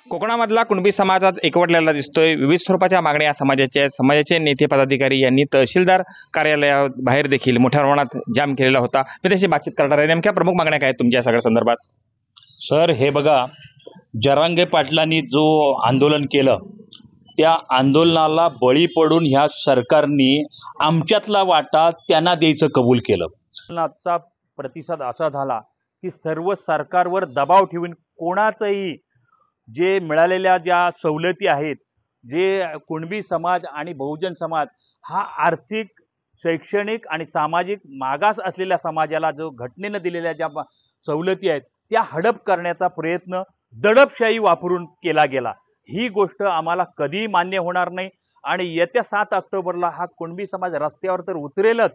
कोकणामधला कुणबी समाज आज एकवटलेला दिसतोय। विविध स्वरूपाच्या मागण्या समाजाचे नेते पदाधिकारी यांनी तहसीलदार कार्यालयाबाहेर देखील मोठ्या प्रमाणात जाम केलेला होता। मी त्याची बातचीत करणार आहे। नेमक्या प्रमुख मागण्या काय आहेत तुमच्या सगळ्या संदर्भात? सर, हे बघा, जरांगे पाटलांनी जो आंदोलन केलं त्या आंदोलनाला बळी पडून ह्या सरकारने आमच्यातला वाटा त्यांना द्यायचं कबूल केलं। आजचा प्रतिसाद असा झाला की सर्व सरकारवर दबाव ठेवून कोणाचंही जे मिळालेल्या ज्या सवलती आहेत, जे कुणबी समाज आणि बहुजन समाज हा आर्थिक, शैक्षणिक आणि सामाजिक मागास असलेल्या समाजाला जो घटनेनं दिलेल्या ज्या सवलती आहेत त्या हडप करण्याचा प्रयत्न दडपशाही वापरून केला गेला। ही गोष्ट आम्हाला कधी मान्य होणार नाही आणि येत्या 7 ऑक्टोबरला हा कुणबी समाज रस्त्यावर तर उतरेलच,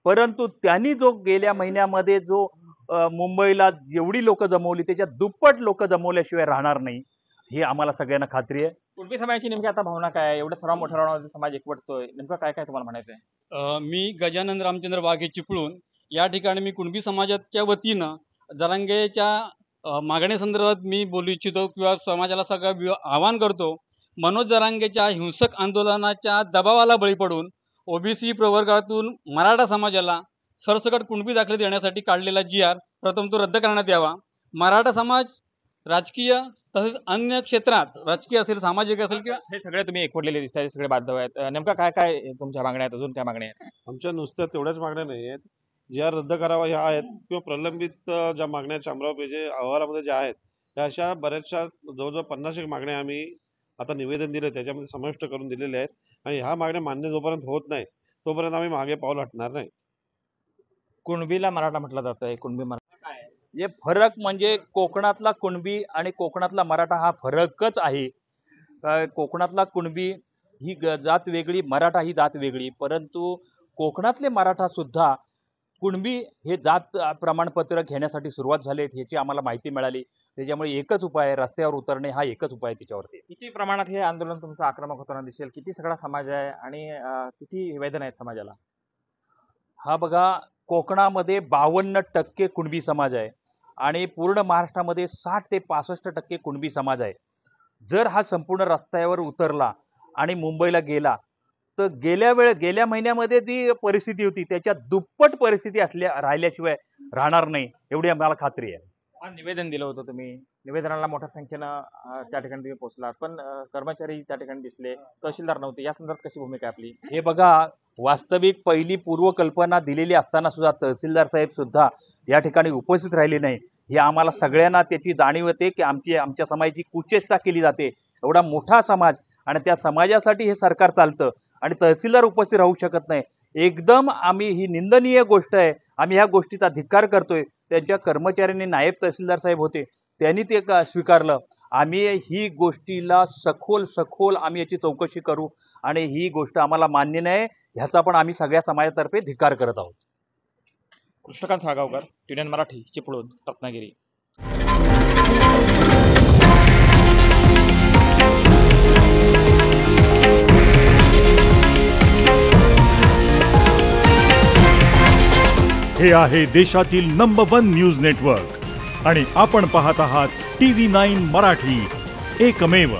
परंतु त्यांनी जो गेल्या महिन्यामध्ये जो मुंबईला जेवढी लोक जमवली त्याच्या दुप्पट लोक जमवल्याशिवाय राहणार नाही, ही आम्हाला सगळ्यांना खात्री आहे। कुणबी समाजाची नेमकी आता भावना काय आहे? एवढं सर्व मोठ्या प्रमाणात समाज एकवटतोय, नेमकं काय काय तुम्हाला म्हणायचं आहे? मी गजानन रामचंद्र वाघे चिपळूण या ठिकाणी मी कुणबी समाजाच्या वतीनं जरांगेच्या मागणीसंदर्भात मी बोलू इच्छितो किंवा समाजाला सगळं आवाहन करतो। मनोज जरांगेच्या हिंसक आंदोलनाच्या दबावाला बळी पडून ओबीसी प्रवर्गातून मराठा समाजाला सरसकट कुणबी दाखले देण्यासाठी काढलेला GR प्रथम तो रद्द करण्यात यावा। मराठा समाज राजकीय तसेच अन्य क्षेत्रात, राजकीय असेल, सामाजिक असेल किंवा हे सगळे तुम्ही एकवटलेले दिसतात, सगळे बांधव आहेत। नेमका काय काय तुमच्या मागण्या आहेत? अजून काय मागण्या आहेत? आमच्या नुसत्या तेवढ्याच मागण्या नाही आहेत, ज्या रद्द करावा ह्या आहेत, किंवा प्रलंबित ज्या मागण्या 100 पेजे अहवालामध्ये ज्या आहेत त्या अशा बऱ्याचशा जवळजवळ 50 मागण्या आम्ही आता निवेदन दिलं त्याच्यामध्ये समाविष्ट करून दिलेल्या आहेत आणि ह्या मागण्या मान्य जोपर्यंत होत नाही तोपर्यंत आम्ही मागे पाऊल हटणार नाही। कुणबीला मराठा म्हटलं जातंय, कुणबी मराठा काय आहे? जे फरक म्हणजे कोकणातला कुणबी आणि कोकणातला मराठा हा फरकच आहे। कोकणातला कुणबी ही जात वेगळी, मराठा ही जात वेगळी, परंतु कोकणातले मराठा सुद्धा कुणबी हे जात प्रमाणपत्र घेण्यासाठी सुरुवात झाले ह्याची आम्हाला माहिती मिळाली। त्याच्यामुळे एकच उपाय आहे, रस्त्यावर उतरणे हा एकच उपाय आहे त्याच्यावरती। किती प्रमाणात हे आंदोलन तुमचं आक्रमक होताना दिसेल? किती सगळा समाज आहे आणि किती वेदना आहेत समाजाला? हा बघा, कोकणामध्ये 52% कुणबी समाज आहे आणि पूर्ण महाराष्ट्रामध्ये 60 ते 65% कुणबी समाज आहे। जर हा संपूर्ण रस्त्यावर उतरला आणि मुंबईला गेला तर गेल्या महिन्यामध्ये जी परिस्थिती होती त्याच्या दुप्पट परिस्थिती राहिल्याशिवाय राहणार नाही, एवढी आम्हाला खात्री आहे। निवेदन दिलं होतं तुम्ही, निवेदनाला मोठ्या संख्येनं त्या ठिकाणी तुम्ही पोहोचलात, पण कर्मचारी त्या ठिकाणी दिसले, तहसीलदार नव्हते, या संदर्भात कशी भूमिका आपली? हे बघा, वास्तविक पहिली पूर्वकल्पना दिलेली असताना सुद्धा तहसीलदार साहेब सुद्धा या ठिकाणी उपस्थित राहिले नाही। हे आम्हाला सगळ्यांना त्याची जाणीव होते की आमच्या समाजाची कुचेष्टा केली जाते। एवढा मोठा समाज आणि त्या समाजासाठी हे सरकार चालतं आणि तहसीलदार उपस्थित राहू शकत नाही, एकदम आम्ही ही निंदनीय गोष्ट आहे। आम्ही ह्या गोष्टीचा धिक्कार करतोय। त्यांच्या कर्मचाऱ्यांनी, नायब तहसीलदार साहेब होते, त्यांनी ते स्वीकारलं। आम्ही ही गोष्टीला सखोल आम्ही याची चौकशी करू आणि ही गोष्ट आम्हाला मान्य नाही ह्याचा पण आम्ही सगळ्या समाजातर्फे धिक्कार करत आहोत। कृष्णकांत साळगावकर, TDN मराठी, चिपळूण, रत्नागिरी। हे आहे देशातील नंबर 1 न्यूज नेटवर्क आणि आपण पाहत आहात TV9 मराठी, एकमेव।